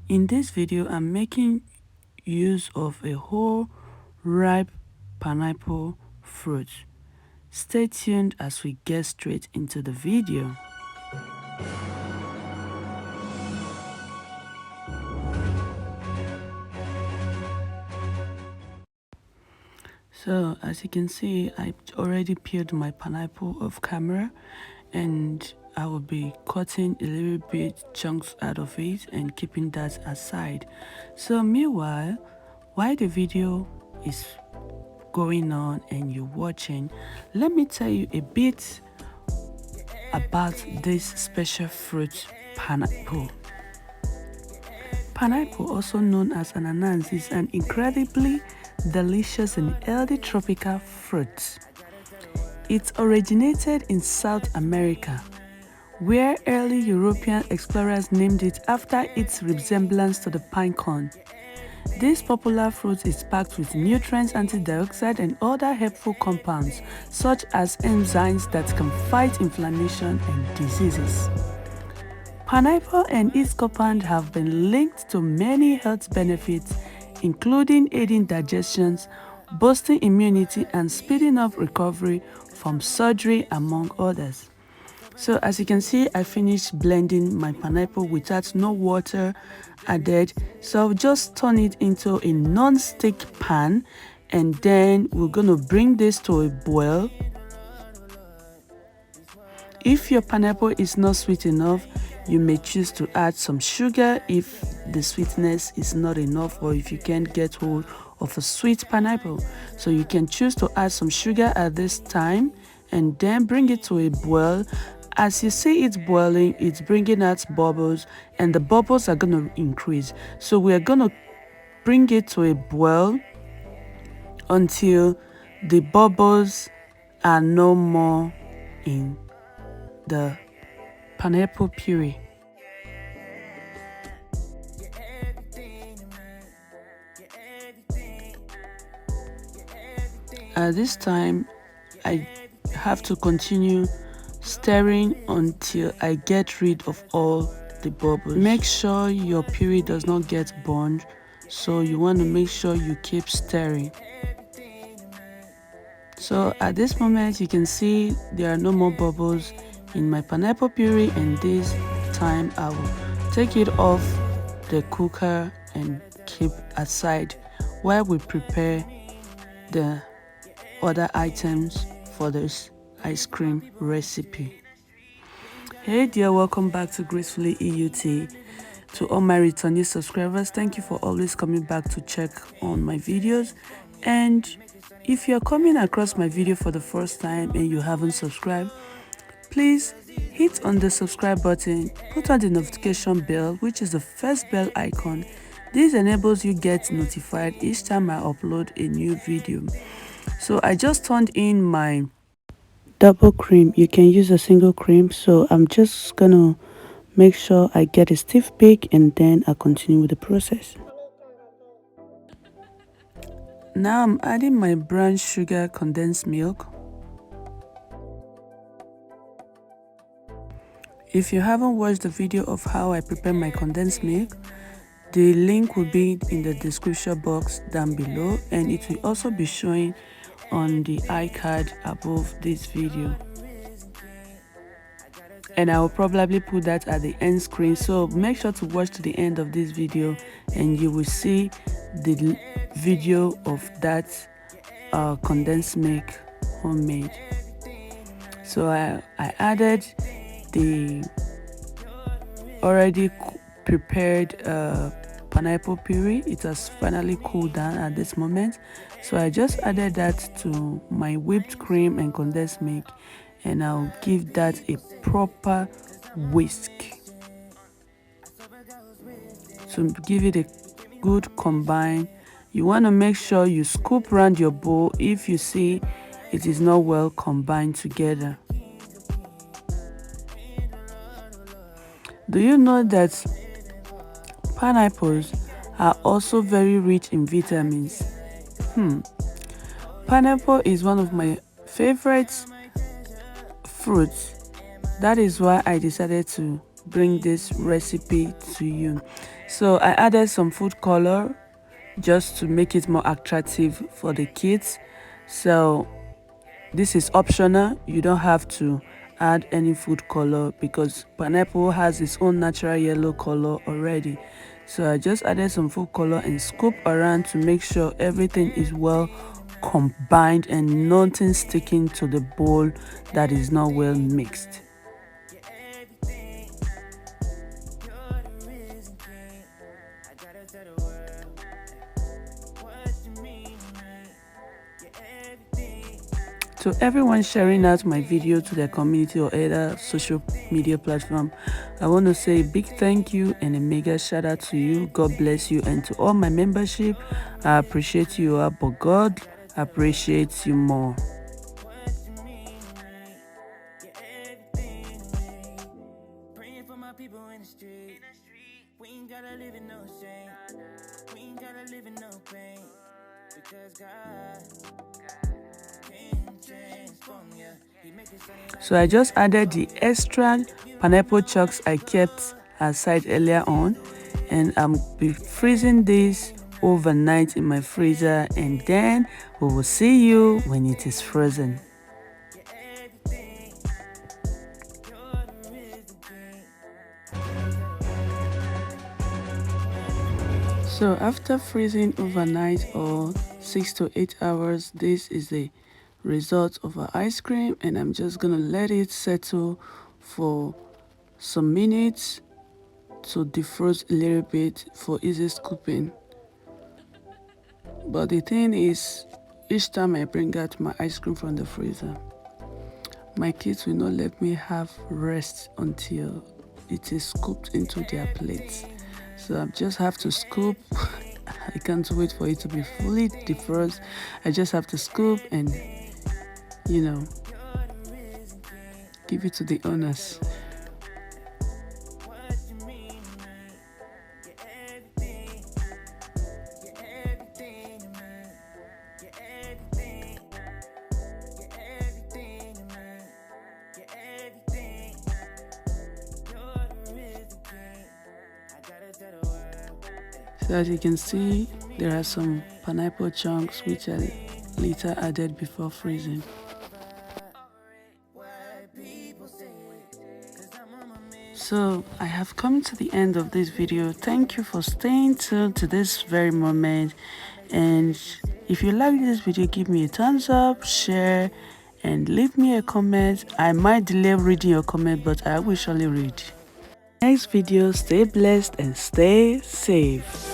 In this video, I'm making use of a whole ripe pineapple fruit. Stay tuned as we get straight into the video. So as you can see, I already peeled my pineapple off camera, and I will be cutting a little bit chunks out of it and keeping that aside. So meanwhile, while the video is going on and you're watching, let me tell you a bit about this special fruit, pineapple. Pineapple, also known as ananas, is an incredibly delicious and healthy tropical fruit. It originated in South America, where early European explorers named it after its resemblance to the pine cone. This popular fruit is packed with nutrients, antioxidants, and other helpful compounds, such as enzymes that can fight inflammation and diseases. Pineapple and its compounds have been linked to many health benefits, including aiding digestion, boosting immunity, and speeding up recovery from surgery, among others. So as you can see, I finished blending my pineapple without no water added. So I'll just turn it into a non-stick pan, and then we're going to bring this to a boil. If your pineapple is not sweet enough, you may choose to add some sugar if the sweetness is not enough, or if you can't get hold of a sweet pineapple. So you can choose to add some sugar at this time and then bring it to a boil. As you see it boiling, it's bringing out bubbles, and the bubbles are going to increase. So we are going to bring it to a boil until the bubbles are no more in the pineapple puree. At this time, I have to continue stirring until I get rid of all the bubbles. Make sure your puree does not get burned, so you want to make sure you keep stirring. So at this moment, you can see there are no more bubbles in my pineapple puree, and this time I will take it off the cooker and keep aside while we prepare the other items for this ice cream recipe. Hey dear, welcome back to Gracefully EUT. To all my returning subscribers, thank you for always coming back to check on my videos. And if you're coming across my video for the first time and you haven't subscribed, please hit on the subscribe button, put on the notification bell, which is the first bell icon. This enables you get notified each time I upload a new video. So I just turned in my double cream. You can use a single cream, so I'm just gonna make sure I get a stiff bake, and then I'll continue with the process. Now I'm adding my brown sugar condensed milk. If you haven't watched the video of how I prepare my condensed milk, the link will be in the description box down below, and it will also be showing on the iCard above this video. And I will probably put that at the end screen, so make sure to watch to the end of this video and you will see the video of that condensed milk homemade. So I added the already prepared pineapple puree. It has finally cooled down at this moment, so I just added that to my whipped cream and condensed milk, and I'll give that a proper whisk to give it a good combine. You want to make sure you scoop around your bowl if you see it is not well combined together. Do you know that pineapples are also very rich in vitamins? Pineapple is one of my favorite fruits. That is why I decided to bring this recipe to you. So I added some food color just to make it more attractive for the kids. So this is optional. You don't have to add any food color because pineapple has its own natural yellow color already. So I just added some food color and scoop around to make sure everything is well combined and nothing sticking to the bowl that is not well mixed. So everyone sharing out my video to their community or other social media platform, I want to say a big thank you and a mega shout out to you. God bless you, and to all my membership, I appreciate you all, but God appreciates you more. So I just added the extra pineapple chunks I kept aside earlier on, and I'm be freezing this overnight in my freezer, and then we will see you when it is frozen. So after freezing overnight or 6 to 8 hours, this is the result of our ice cream, and I'm just gonna let it settle for some minutes to defrost a little bit for easy scooping. But the thing is, each time I bring out my ice cream from the freezer, my kids will not let me have rest until it is scooped into their plates. So I just have to scoop. I can't wait for it to be fully defrosted. I just have to scoop and, give it to the owners. So as you can see, there are some pineapple chunks which I later added before freezing. So I have come to the end of this video. Thank you for staying tuned to this very moment, and if you like this video, give me a thumbs up, share, and leave me a comment. I might delay reading your comment, but I will surely read. Next video, stay blessed and stay safe.